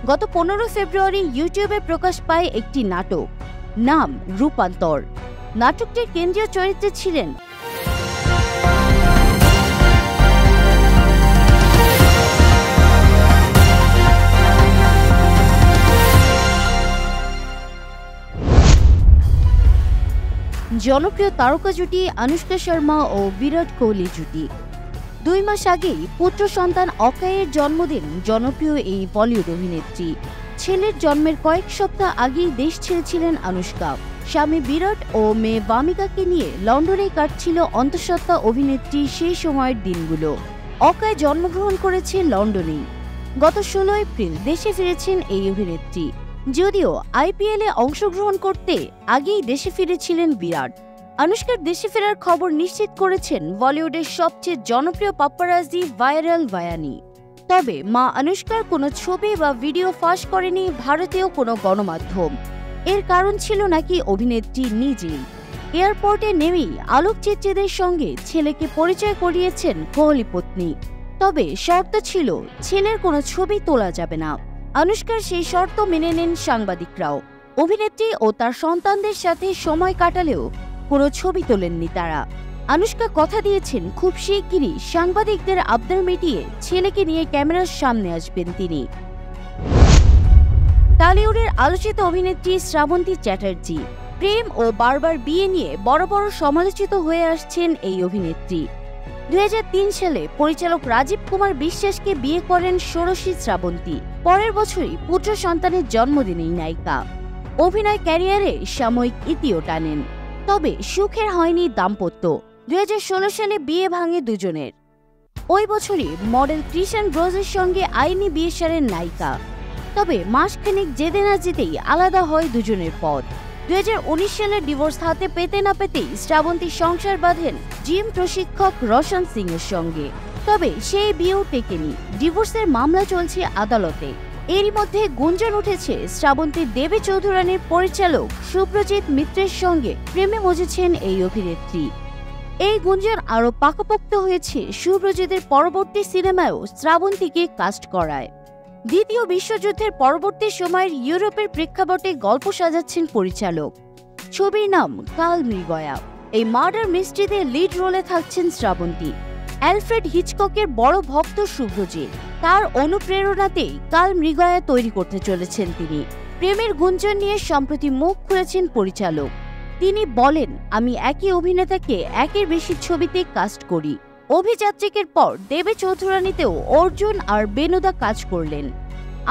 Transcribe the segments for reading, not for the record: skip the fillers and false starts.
গত 15 ফেব্রুয়ারি ইউটিউবে প্রকাশ পায় একটি নাটক, নাম রূপান্তর। নাটকটির কেন্দ্রীয় চরিত্রে ছিলেন জনপ্রিয় তারকা জুটি আনুষ্কা শর্মা ও বিরাট কোহলি জুটি। 2 মাস আগেই পুত্র সন্তান অক্ষয়ের জন্মদিন জনপ্রিয় এই বলিউড অভিনেত্রী। ছেলের জন্মের কয়েক সপ্তাহ আগেই দেশ ছেড়েছিলেন আনুষ্কা। স্বামী বিরাট ও মেয়ে বামিকাকে নিয়ে লন্ডনে কাটছিল অন্তঃসত্ত্বা অভিনেত্রী সেই সময়ের দিনগুলো। অক্ষয় জন্মগ্রহণ করেছে লন্ডনেই। গত 16 এপ্রিল দেশে ফিরেছেন এই অভিনেত্রী। যদিও আইপিএলে অংশগ্রহণ করতে আগেই দেশে ফিরেছিলেন বিরাট। আনুষ্কার দেশে ফেরার খবর নিশ্চিত করেছেন বলিউডের সবচেয়ে জনপ্রিয় পাপ্পারাজি ভাইরাল ভায়ানি। তবে মা আনুষ্কার কোনো ছবি বা ভিডিও ফাঁস করেনি ভারতীয় কোনো গণমাধ্যম। এর কারণ ছিল নাকি অভিনেত্রী নিজেই। এয়ারপোর্টে নেমেই আলোকচিত্রীদের সঙ্গে ছেলেকে পরিচয় করিয়েছেন কোহলি পত্নী। তবে শর্ত ছিল ছেলের কোনো ছবি তোলা যাবে না। আনুষ্কার সেই শর্ত মেনে নেন সাংবাদিকরাও। অভিনেত্রী ও তার সন্তানদের সাথে সময় কাটালেও কোনো ছবি তোলেননি তারা। আনুষ্কা কথা দিয়েছেন খুব শিগগিরই সাংবাদিকদের আবদার মিটিয়ে ছেলেকে নিয়ে ক্যামেরার সামনে আসবেন তিনি। টলিউডের আলোচিত অভিনেত্রী শ্রাবন্তী চ্যাটার্জি। প্রেম ও বারবার বিয়ে নিয়ে বড় বড় সমালোচিত হয়ে আসছেন এই অভিনেত্রী। 2003 সালে পরিচালক রাজীব কুমার বিশ্বাসকে বিয়ে করেন ষোড়শী শ্রাবন্তী। পরের বছরই পুত্র সন্তানের জন্মদিনেই নায়িকা। অভিনয় ক্যারিয়ারে সাময়িক ইতিও টানেন। তবে সুখের হয়নি দাম্পত্য। 2016 সালে বিয়ে ভাঙে দুজনের। ওই বছরই মডেল কৃষাণ রোজের সঙ্গে আইনি বিয়ে সারেন নায়িকা। তবে মাসখানেক যেতে না যেতেই আলাদা হয় দুজনের পথ। 2019 সালে ডিভোর্স হাতে পেতে না পেতেই শ্রাবন্তী সংসার বাঁধেন জিম প্রশিক্ষক রোশন সিং এর সঙ্গে। তবে সেই বিয়েও টেকেনি। ডিভোর্সের মামলা চলছে আদালতে। এরই মধ্যে গুঞ্জন উঠেছে শ্রাবন্তী দেবী চৌধুরানীর পরিচালক সুব্রজিৎ মিত্রের সঙ্গে প্রেমে মজেছেন এই অভিনেত্রী। এই গুঞ্জন আরও পাকাপোক্ত হয়েছে সুব্রজিতের পরবর্তী সিনেমায়ও শ্রাবন্তীকে কাস্ট করায়। দ্বিতীয় বিশ্বযুদ্ধের পরবর্তী সময়ের ইউরোপের প্রেক্ষাপটে গল্প সাজাচ্ছেন পরিচালক। ছবির নাম কাল মৃগয়া। এই মার্ডার মিস্ট্রিতে লিড রোলে থাকছেন শ্রাবন্তী। অ্যালফ্রেড হিচককের বড় ভক্ত সুব্রজিৎ। তার অনুপ্রেরণাতেই কাল মৃগয়া তৈরি করতে চলেছেন তিনি। প্রেমের গুঞ্জন নিয়ে সম্প্রতি মুখ খুলেছেন পরিচালক। তিনি বলেন, আমি একই অভিনেতাকে একের বেশি ছবিতে কাস্ট করি। অভিযাত্রিকের পর দেবী চৌধুরানীতেও অর্জুন আর বেনুদা কাজ করলেন।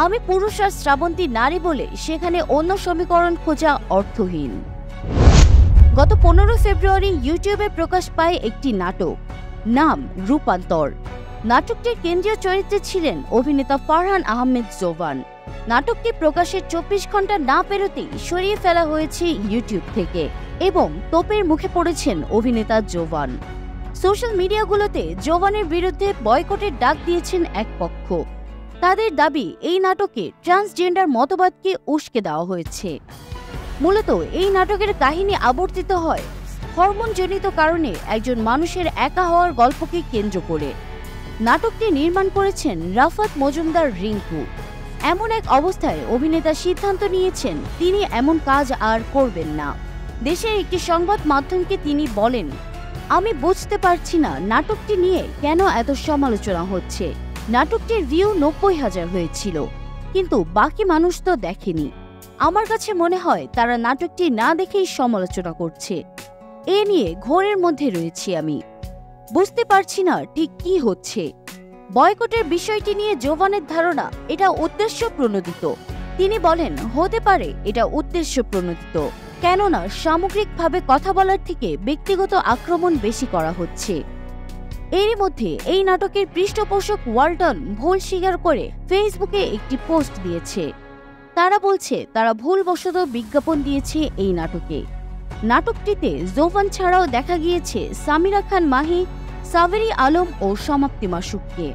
আমি পুরুষ আর শ্রাবন্তী নারী বলে সেখানে অন্য সমীকরণ খোঁজা অর্থহীন। গত 15 ফেব্রুয়ারি ইউটিউবে প্রকাশ পায় একটি নাটক, নাম রূপান্তর। নাটকটির কেন্দ্রীয় চরিত্রে ছিলেন অভিনেতা ফারহান আহমেদ জোবান। নাটকটি প্রকাশের 24 ঘন্টা না পেরোতেই সরিয়ে ফেলা হয়েছে ইউটিউব থেকে এবং তোপের মুখে পড়েছেন অভিনেতা জোবান। সোশ্যাল মিডিয়াগুলোতে জোবানের বিরুদ্ধে বয়কটের ডাক দিয়েছেন এক পক্ষ। তাদের দাবি এই নাটকে ট্রান্সজেন্ডার মতবাদকে উস্কে দেওয়া হয়েছে। মূলত এই নাটকের কাহিনী আবর্তিত হয় হরমোনজনিত কারণে একজন মানুষের একা হওয়ার গল্পকে কেন্দ্র করে। নাটকটি নির্মাণ করেছেন রাফাত মজুমদার রিঙ্কু। এমন এক অবস্থায় অভিনেতা সিদ্ধান্ত নিয়েছেন তিনি এমন কাজ আর করবেন না। দেশের একটি সংবাদ মাধ্যমকে তিনি বলেন, আমি বুঝতে পারছি না নাটকটি নিয়ে কেন এত সমালোচনা হচ্ছে। নাটকটির ভিউ 90,000 হয়েছিল, কিন্তু বাকি মানুষ তো দেখেনি। আমার কাছে মনে হয় তারা নাটকটি না দেখেই সমালোচনা করছে। এ নিয়ে ঘোরের মধ্যে রয়েছি আমি। বুঝতে পারছি না ঠিক কি হচ্ছে। বয়কটের বিষয়টি নিয়ে জোবানের ধারণা এটা উদ্দেশ্য প্রণোদিত। তিনি বলেন, হতে পারে এটা উদ্দেশ্য প্রণোদিত, কেননা সামগ্রিকভাবে কথা বলার থেকে ব্যক্তিগত আক্রমণ বেশি করা হচ্ছে। এরই মধ্যে এই নাটকের পৃষ্ঠপোষক ওয়ালটন ভুল স্বীকার করে ফেসবুকে একটি পোস্ট দিয়েছে। তারা বলছে তারা ভুলবশত বিজ্ঞাপন দিয়েছে এই নাটকে। নাটকটিতে জোবান ছাড়াও দেখা গিয়েছে সামিরা খান মাহি, সাবেরি আলম ও সমাপ্তি মাসুককে।